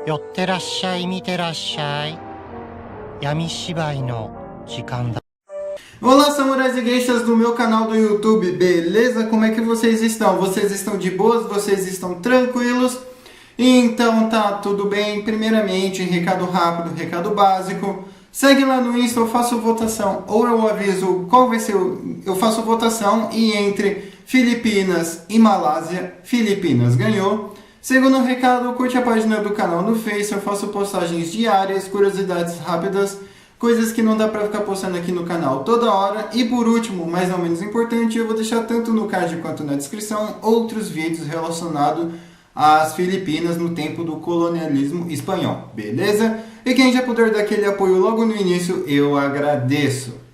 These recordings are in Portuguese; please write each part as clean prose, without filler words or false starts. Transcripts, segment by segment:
寄ってらっしゃい、見てらっしゃい。闇芝居の時間だ。 Olá, samurais e geishas do meu canal do YouTube, beleza? Como é que vocês estão? Vocês estão de boas? Vocês estão tranquilos? Então tá tudo bem. Primeiramente, recado rápido, recado básico. Segue lá no Insta, eu faço votação, ou eu aviso qual vai ser eu faço votação e entre Filipinas e Malásia, Filipinas ganhou. Segundo recado, curte a página do canal no Face, eu faço postagens diárias, curiosidades rápidas, coisas que não dá pra ficar postando aqui no canal toda hora. E por último, mais ou menos importante, eu vou deixar tanto no card quanto na descrição outros vídeos relacionados às Filipinas no tempo do colonialismo espanhol, beleza? E quem já puder dar aquele apoio logo no início, eu agradeço.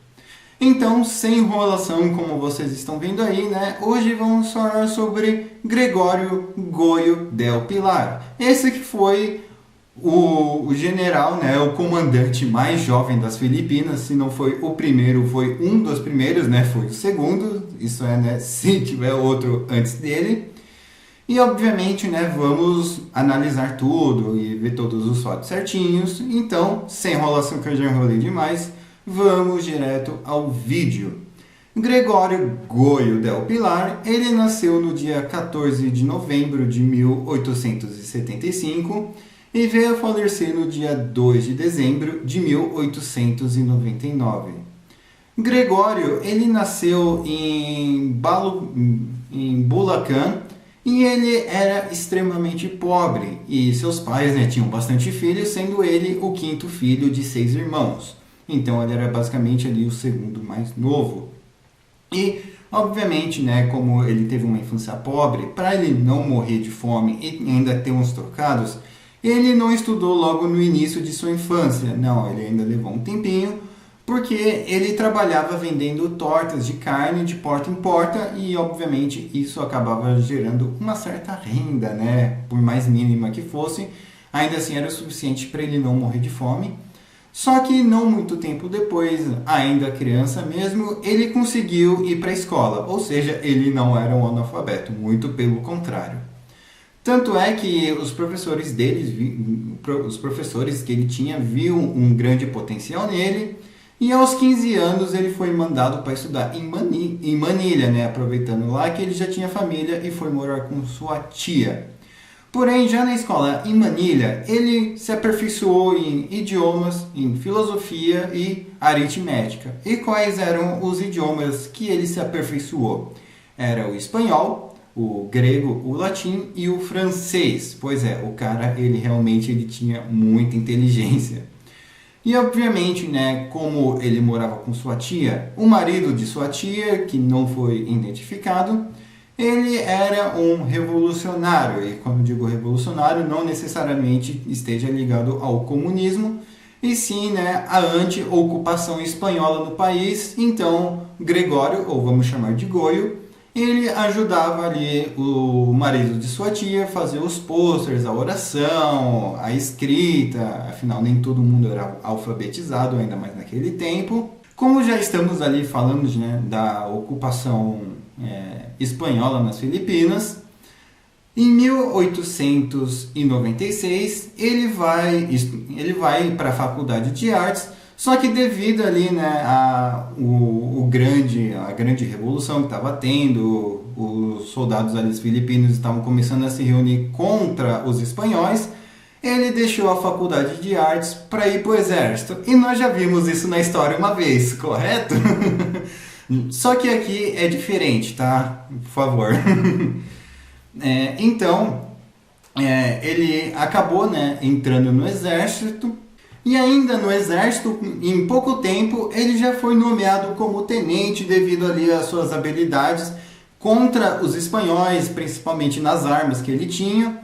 Então, sem enrolação, como vocês estão vendo aí, né? Hoje vamos falar sobre Gregório Goyo del Pilar. Esse que foi o general, né? O comandante mais jovem das Filipinas. Se não foi o primeiro, foi um dos primeiros, né? Foi o segundo. Isso é, né? Se tiver outro antes dele. E obviamente, né, vamos analisar tudo e ver todos os fatos certinhos. Então, sem enrolação que eu já enrolei demais, vamos direto ao vídeo. Gregório Goyo del Pilar, ele nasceu no dia 14 de novembro de 1875 e veio a falecer no dia 2 de dezembro de 1899. Gregório, ele nasceu em Bulacan, e ele era extremamente pobre, e seus pais, né, tinham bastante filhos, sendo ele o quinto filho de 6 irmãos. Então ele era basicamente ali o segundo mais novo. E, obviamente, né, como ele teve uma infância pobre, para ele não morrer de fome e ainda ter uns trocados, ele não estudou logo no início de sua infância. Não, ele ainda levou um tempinho, porque ele trabalhava vendendo tortas de carne de porta em porta e, obviamente, isso acabava gerando uma certa renda, né? Por mais mínima que fosse, ainda assim era o suficiente para ele não morrer de fome. Só que não muito tempo depois, ainda criança mesmo, ele conseguiu ir para a escola, ou seja, ele não era um analfabeto, muito pelo contrário. Tanto é que os professores que ele tinha viam um grande potencial nele. E aos 15 anos ele foi mandado para estudar em Manilha, né? Aproveitando lá que ele já tinha família e foi morar com sua tia. Porém, já na escola em Manilha, ele se aperfeiçoou em idiomas, em filosofia e aritmética. E quais eram os idiomas que ele se aperfeiçoou? Era o espanhol, o grego, o latim e o francês. Pois é, o cara ele tinha muita inteligência. E obviamente, né, como ele morava com sua tia, o marido de sua tia, que não foi identificado, ele era um revolucionário. E quando digo revolucionário, não necessariamente esteja ligado ao comunismo, e sim, né, à anti-ocupação espanhola no país. Então, Gregório, ou vamos chamar de Goyo, ele ajudava ali o marido de sua tia a fazer os posters, a oração, a escrita. Afinal, nem todo mundo era alfabetizado, ainda mais naquele tempo. Como já estamos ali falando, né, da ocupação espanhola nas Filipinas, em 1896 ele vai para a Faculdade de Artes. Só que devido ali, né, a grande revolução que estava tendo, os soldados ali filipinos estavam começando a se reunir contra os espanhóis, ele deixou a faculdade de artes para ir para o exército. E nós já vimos isso na história uma vez, correto? Só que aqui é diferente, tá? Por favor. Ele acabou, né, entrando no exército. E ainda no exército, em pouco tempo, ele já foi nomeado como tenente devido ali às suas habilidades contra os espanhóis, principalmente nas armas que ele tinha.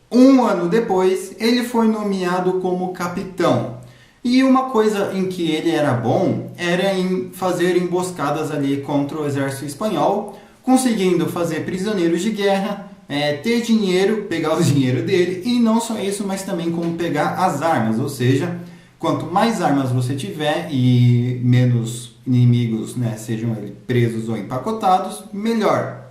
Um ano depois, ele foi nomeado como capitão. E uma coisa em que ele era bom era em fazer emboscadas ali contra o exército espanhol, conseguindo fazer prisioneiros de guerra, ter dinheiro, pegar o dinheiro dele, e não só isso, mas também como pegar as armas, ou seja, quanto mais armas você tiver e menos inimigos, né, sejam eles presos ou empacotados, melhor.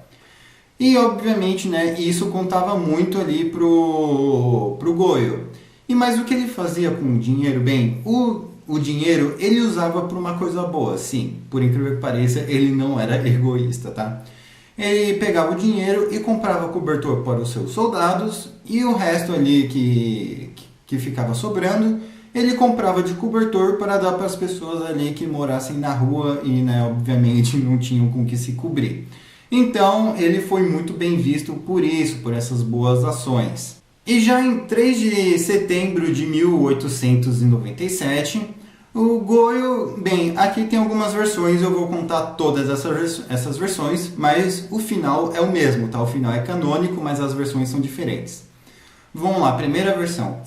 E obviamente, né, isso contava muito ali pro Goyo. E mas o que ele fazia com o dinheiro? Bem, o dinheiro ele usava para uma coisa boa, sim. Por incrível que pareça, ele não era egoísta, tá? Ele pegava o dinheiro e comprava cobertor para os seus soldados e o resto ali que ficava sobrando, ele comprava de cobertor para dar para as pessoas ali que morassem na rua e, né, obviamente não tinham com que se cobrir. Então, ele foi muito bem visto por isso, por essas boas ações. E já em 3 de setembro de 1897, o Goyo, bem, aqui tem algumas versões, eu vou contar todas essas versões, mas o final é o mesmo, tá? O final é canônico, mas as versões são diferentes. Vamos lá, primeira versão.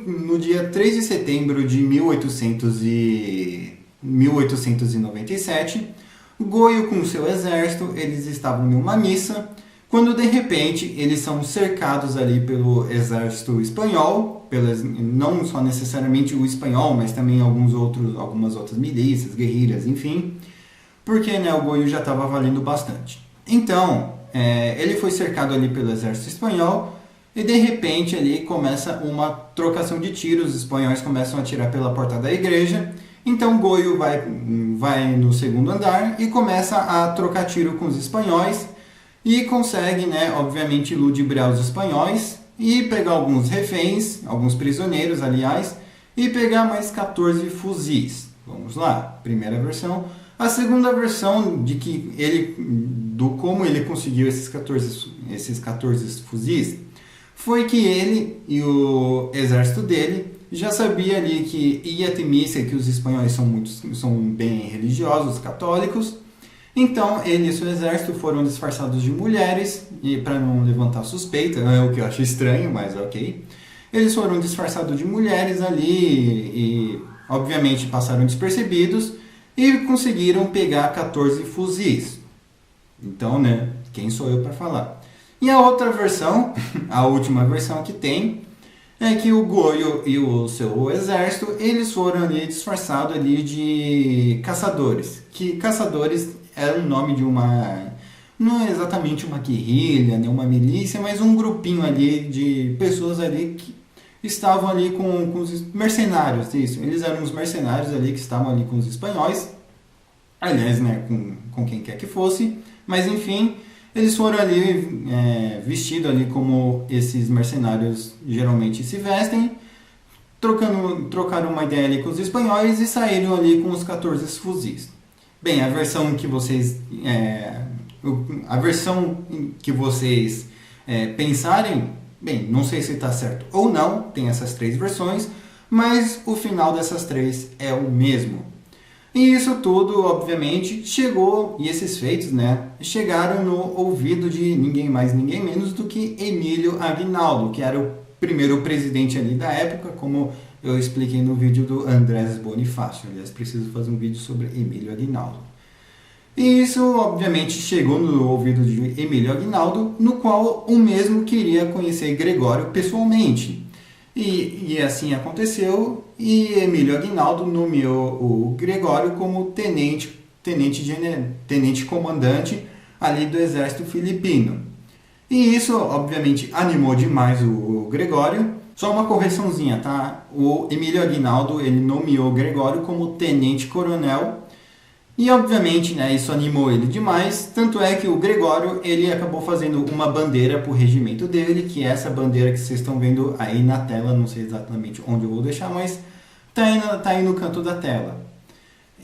No dia 3 de setembro de 1897, Goyo com seu exército, eles estavam em uma missa, quando de repente eles são cercados ali pelo exército espanhol, não só necessariamente o espanhol, mas também algumas outras milícias, guerrilhas, enfim, porque, né, o Goyo já estava valendo bastante. Então, ele foi cercado ali pelo exército espanhol e de repente ali começa uma trocação de tiros, os espanhóis começam a atirar pela porta da igreja. Então Goyo vai no segundo andar e começa a trocar tiro com os espanhóis e consegue, né, obviamente, ludibriar os espanhóis e pegar alguns reféns, alguns prisioneiros, aliás, e pegar mais 14 fuzis. Vamos lá, primeira versão. A segunda versão do como ele conseguiu esses 14 fuzis foi que ele e o exército dele já sabia ali que ia ter missa e que os espanhóis são bem religiosos, católicos. Então ele e seu exército foram disfarçados de mulheres, e para não levantar suspeita, é o que eu acho estranho, mas ok. Eles foram disfarçados de mulheres ali e obviamente passaram despercebidos e conseguiram pegar 14 fuzis. Então, né, quem sou eu para falar? E a outra versão, a última versão que tem, é que o Goyo e o seu exército, eles foram ali disfarçados ali de caçadores. Que caçadores era o nome de não é exatamente uma guerrilha, nem uma milícia, mas um grupinho ali de pessoas ali que estavam ali com os mercenários, isso. Eles eram os mercenários ali que estavam ali com os espanhóis, aliás, né, com quem quer que fosse, mas enfim, eles foram ali vestidos ali como esses mercenários geralmente se vestem, trocaram uma ideia ali com os espanhóis e saíram ali com os 14 fuzis. Bem, a versão que vocês pensarem, bem, não sei se está certo ou não, tem essas 3 versões, mas o final dessas 3 é o mesmo. E isso tudo, obviamente, e esses feitos, né, chegaram no ouvido de ninguém mais, ninguém menos do que Emílio Aguinaldo, que era o primeiro presidente ali da época, como eu expliquei no vídeo do Andrés Bonifácio. Aliás, preciso fazer um vídeo sobre Emílio Aguinaldo. E isso, obviamente, chegou no ouvido de Emílio Aguinaldo, no qual o mesmo queria conhecer Gregório pessoalmente. E assim aconteceu, e Emílio Aguinaldo nomeou o Gregório como tenente comandante ali do exército filipino. E isso, obviamente, animou demais o Gregório. Só uma correçãozinha, tá? O Emílio Aguinaldo, ele nomeou o Gregório como tenente-coronel. E, obviamente, né, isso animou ele demais. Tanto é que o Gregório, ele acabou fazendo uma bandeira para o regimento dele, que é essa bandeira que vocês estão vendo aí na tela. Não sei exatamente onde eu vou deixar, mas tá aí no canto da tela.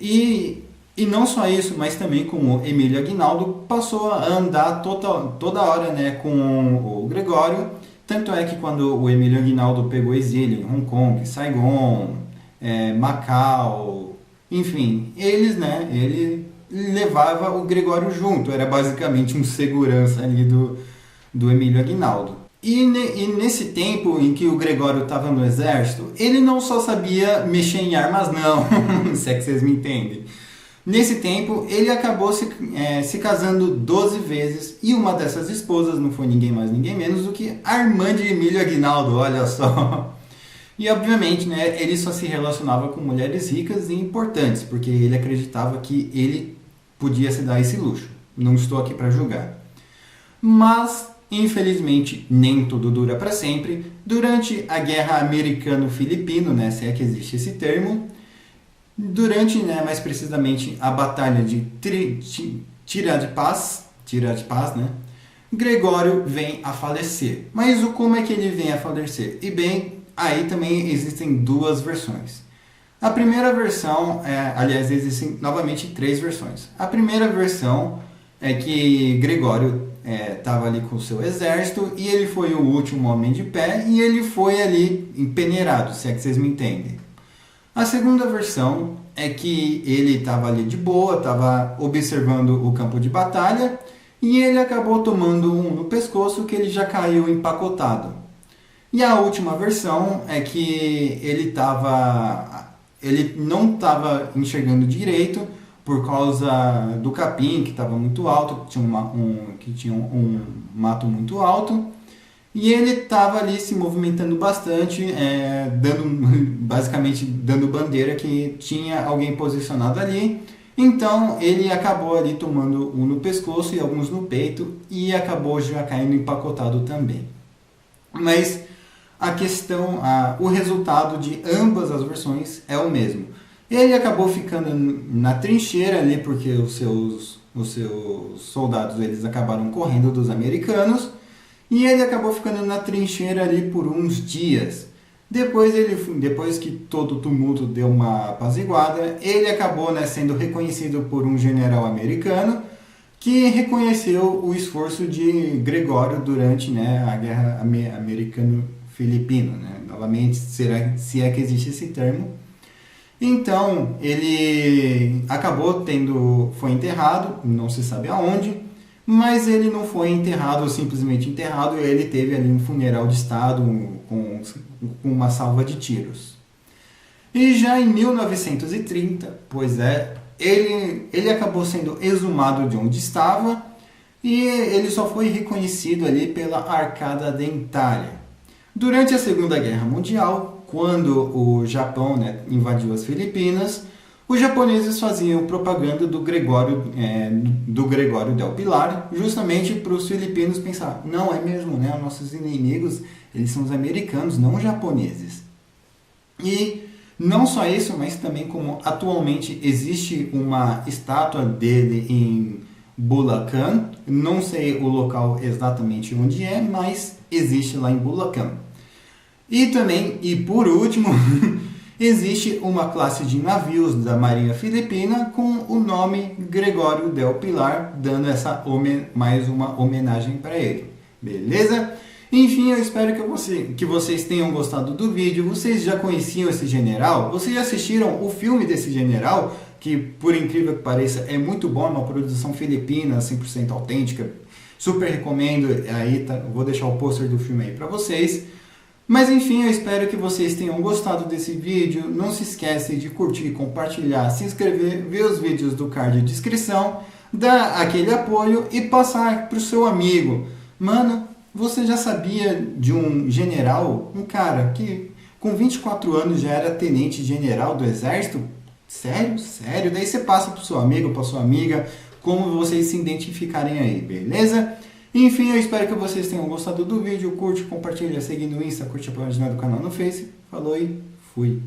E não só isso, mas também com o Emílio Aguinaldo, passou a andar toda hora, né, com o Gregório. Tanto é que quando o Emílio Aguinaldo pegou exílio em Hong Kong, Saigon, Macau, enfim, ele levava o Gregório junto, era basicamente um segurança ali do Emílio Aguinaldo. E nesse tempo em que o Gregório estava no exército, ele não só sabia mexer em armas não, se é que vocês me entendem. Nesse tempo, ele acabou se casando 12 vezes, e uma dessas esposas não foi ninguém mais, ninguém menos do que Armande Emílio Aguinaldo, olha só. E, obviamente, né, ele só se relacionava com mulheres ricas e importantes, porque ele acreditava que ele podia se dar esse luxo. Não estou aqui para julgar. Mas infelizmente, nem tudo dura para sempre. Durante a Guerra Americano-Filipino, né, se é que existe esse termo, durante, né, mais precisamente, a Batalha de Tira de Paz, né, Gregório vem a falecer. Mas como é que ele vem a falecer? E bem, aí também existem duas versões. A primeira versão, aliás, existem novamente 3 versões. A primeira versão é que Gregório estava ali com o seu exército e ele foi o último homem de pé e ele foi ali empeneirado, se é que vocês me entendem. A segunda versão é que ele estava ali de boa, estava observando o campo de batalha e ele acabou tomando um no pescoço que ele já caiu empacotado. E a última versão é que ele não estava enxergando direito por causa do capim, que estava muito alto, que tinha um mato muito alto, e ele estava ali se movimentando bastante, basicamente dando bandeira que tinha alguém posicionado ali. Então ele acabou ali tomando um no pescoço e alguns no peito, e acabou já caindo empacotado também. Mas a questão, o resultado de ambas as versões é o mesmo. Ele acabou ficando na trincheira ali porque os seus soldados eles acabaram correndo dos americanos e ele acabou ficando na trincheira ali por uns dias. Depois que todo o tumulto deu uma apaziguada, ele acabou, né, sendo reconhecido por um general americano que reconheceu o esforço de Gregório durante, né, a Guerra Americano-Filipino, né? Novamente, se é que existe esse termo. Então, ele acabou foi enterrado, não se sabe aonde, mas ele não foi enterrado, simplesmente enterrado, ele teve ali um funeral de estado com uma salva de tiros. E já em 1930, ele acabou sendo exumado de onde estava e ele só foi reconhecido ali pela arcada dentária. Durante a Segunda Guerra Mundial, quando o Japão, né, invadiu as Filipinas, os japoneses faziam propaganda do Gregório del Pilar, justamente para os filipinos pensar, não é mesmo, né, nossos inimigos, eles são os americanos, não os japoneses. E não só isso, mas também como atualmente existe uma estátua dele em Bulacan, não sei o local exatamente onde é, mas existe lá em Bulacan. E também, e por último, existe uma classe de navios da Marinha Filipina com o nome Gregório del Pilar, dando mais uma homenagem para ele. Beleza? Enfim, eu espero que vocês tenham gostado do vídeo. Vocês já conheciam esse general? Vocês já assistiram o filme desse general? Que, por incrível que pareça, é muito bom, é uma produção filipina, 100% autêntica. Super recomendo. Aí vou deixar o pôster do filme aí para vocês. Mas enfim, eu espero que vocês tenham gostado desse vídeo. Não se esquece de curtir, compartilhar, se inscrever, ver os vídeos do card de descrição, dar aquele apoio e passar para o seu amigo. Mano, você já sabia de um general, um cara que com 24 anos já era tenente general do exército? Sério? Sério? Daí você passa para o seu amigo, para sua amiga, como vocês se identificarem aí, beleza? Enfim, eu espero que vocês tenham gostado do vídeo. Curte, compartilha, segue no Insta, curte a página do canal no Face. Falou e fui!